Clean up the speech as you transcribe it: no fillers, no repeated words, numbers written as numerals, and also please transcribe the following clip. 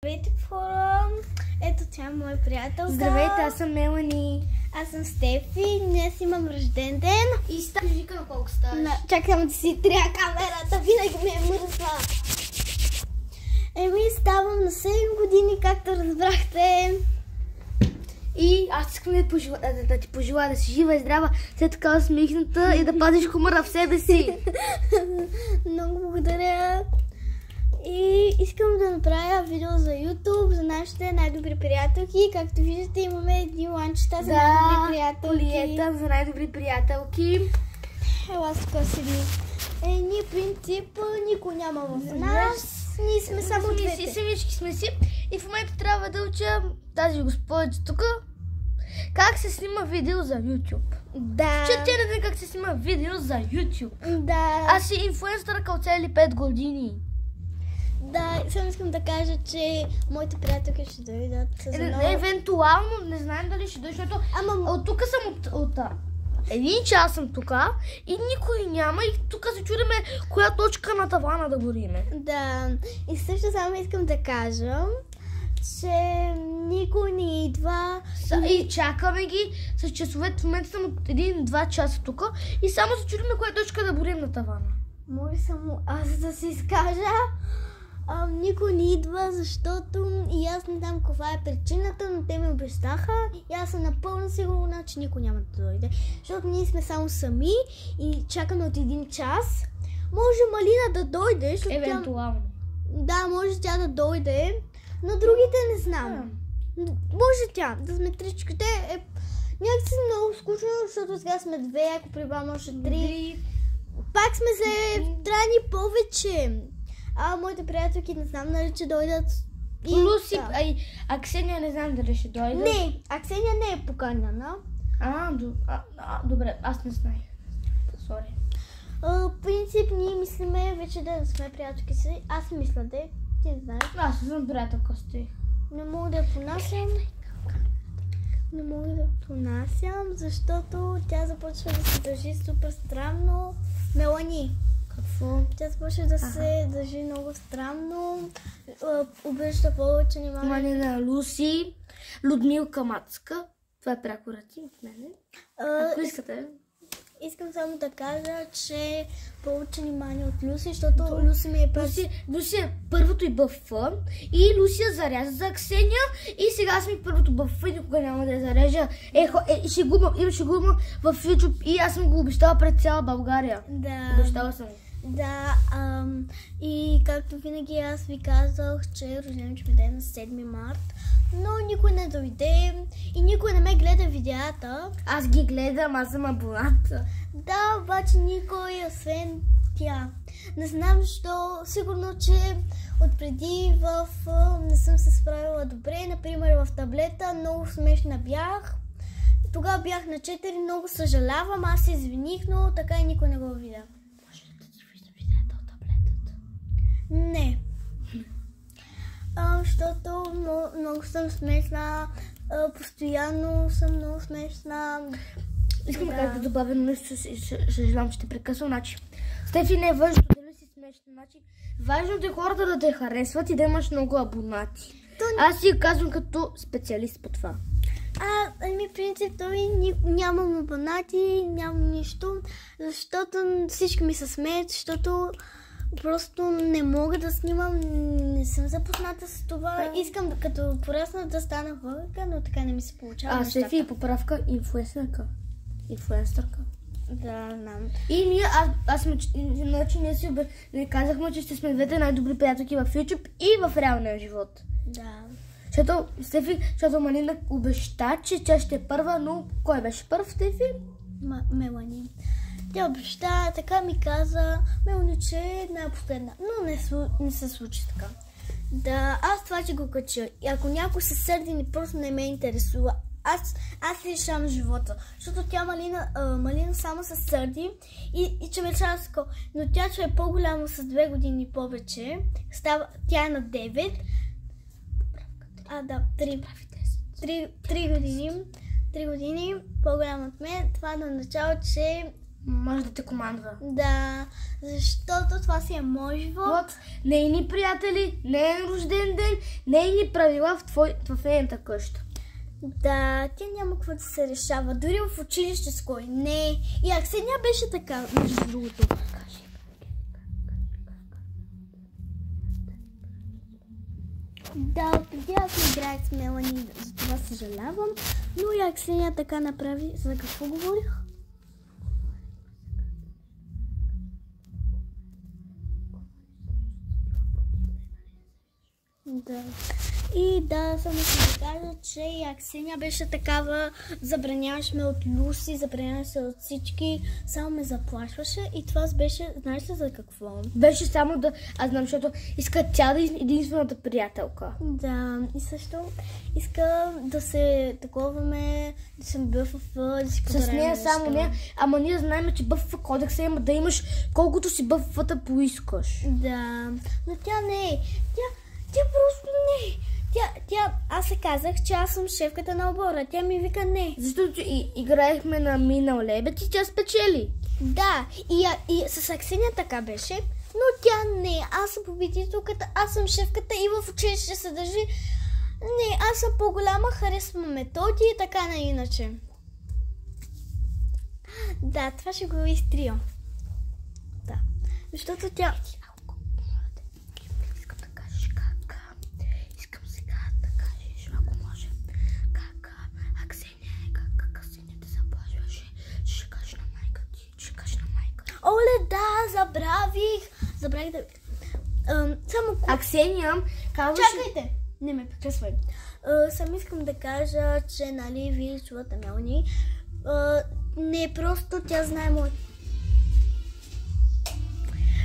Здравейте, хора! Ето тя е моя приятелка. Здравейте, аз съм Мелани. Аз съм Стефи. Днес имам рожден ден. И вика на колко ставаш. Чакай да си тря камерата. Винаги ми е мързва. Ставам на 7 години, както разбрахте. И аз искам да ти пожелая да си жива и здрава, след така усмихната и да пазиш хумора в себе си. Много благодаря. И искам да направя видео за YouTube, за нашите най-добри приятелки. Както виждате, имаме едни ланчета за най-добри приятелки. Колиета за най-добри приятелки. Ела тук седи. Ние принцип никой няма в нас. Ние сме само двете. Самички сме си. И в момента трябва да уча тази господица тук как се снима видео за YouTube. Да. Че тя не знае как се снима видео за YouTube. Да. Аз си инфлуенсърка от цели 5 години. Да, само искам да кажа, че моите приятелки ще дойдат за много. Евентуално, не знаем дали ще дойде, защото от тук съм от един час съм тук и никой няма и тук се чудиме коя точка на тавана да гориме. Да, и също само искам да кажа, че никой не идва. И чакаме ги с часовете. В момента съм от 1-2 часа тук и само се чудиме коя точка да борим на тавана. Може само аз да се изкажа. Никой не идва, защото и аз не знам каква е причината, но те ми обещаха и аз съм напълно сигурна, че никой няма да дойде. Защото ние сме само сами и чакаме от 1 час. Може Малина да дойде, защото евентуално. Да, може тя да дойде, но другите не знам. Може тя да сме тричките. Някакси много скучно, защото сега сме 2, ако прибавим още 3. Пак сме се трани повече. Моите приятелки не знам дали ще дойдат. Луси, а Ксения не знам дали ще дойде. Не, а Ксения не е поканена. Добре, аз не знаех. Сори. В принцип ние мислиме вече да сме приятелки си. Аз мисля да е. Ти не знаеш. Аз съм приятелка с ти. Не мога да я понасям. Не мога да я понасям, защото тя започва да се държи супер странно. Мелани. Какво? Тя започва да се държи много странно. Обръща повече внимание на Луси, Людмилка Мацка. Това е прякорати от мене. Ако искате. Искам само да кажа, че повече внимание от Люси, защото Люси ми е Люси е първото и БФ и Люси я заряза за Ксения и сега сме първото БФ и никога няма да я зарежа. Ще го има в YouTube и аз съм го обещала пред цяла България. Да. Обещала съм. Да, и както винаги аз ви казах, че рожденички ми ден на 7 март, но никой не дойде и никой не ме гледа видеята. Аз ги гледам, аз съм абонат. Да, обаче никой, освен тя. Не знам защо, сигурно, че отпреди не съм се справила добре, например в таблета, много смешна бях. Тогава бях на 4, много съжалявам, аз се извиних, но така и никой не го видя. Не. Защото много съм смешна, постоянно съм много смешна. Искам да добавя нещо, съжалявам, че те прекъсвам. Стефи, не е важно дали си смешна. Важното е хората да те харесват и да имаш много абонати. Аз си казвам като специалист по това. Принцип, нямам абонати, нямам нищо, защото всички ми се смеят, защото просто не мога да снимам, не съм запозната с това. Искам като порасна да стана влъка, но така не ми се получава. Стефи е поправка инфлуенсърка. Да, знам. И ние си казахме, че ще сме двете най-добри приятелки в YouTube и в реалния живот. Да. Защото Малина обеща, че тя ще е първа, но кой беше първ, Стефи? Мелани. Тя обеща, така ми каза, Мелани, че е най-последна. Но не се случи така. Да, аз това ще го кача. И ако някой се сърди, просто не ме интересува. Аз решавам живота. Защото тя Малина само се сърди и че ме решава с такова. Но тя, че е по-голяма с 2 години повече, тя е на 9. 3 години. 3 години по-голяма от мен. Това означава, че Може да те командва. Да, защото това си е можево. Нейни приятели, нейн рожден ден, нейни правила в нейната къща. Да, тя няма какво да се решава. Дори в училище с кой не. И Аксения беше така, между другото. Да, преди аз не играех с Мелани, за това съжалявам. Но и Аксения така направи. За какво говорих? Да. И да, само ще ви кажа, че и Аксения беше такава, забраняваше ме от Люси, забраняваше от всички, само ме заплашваше и това беше, знаеш ли за какво? Беше само да, аз знам, защото иска тя да е единствената приятелка. Да, и също иска да се таковаме, да се бъфъв, да си подаряме. С нея само не, ама ние знаем, че бъфъв кодекса има да имаш колкото си бъфъвата поискаш. Да, но тя не е. Тя просто не. Аз се казах, че аз съм шефката на обора. Тя ми вика не. Защото играехме на минал лебед и тя спечели. Да, и с Аксения така беше, но тя не. Аз съм победителката, аз съм шефката и в училище се държи. Не, аз съм по-голяма, харесвам методи и така на иначе. Да, това ще го изтрия. Да, защото тя... Оле, да, забравих да... Само... Аксения казваше... Чакайте! Не ме прекъсвай. Сам искам да кажа, че, нали, вие чувате Мелани. Не просто тя знае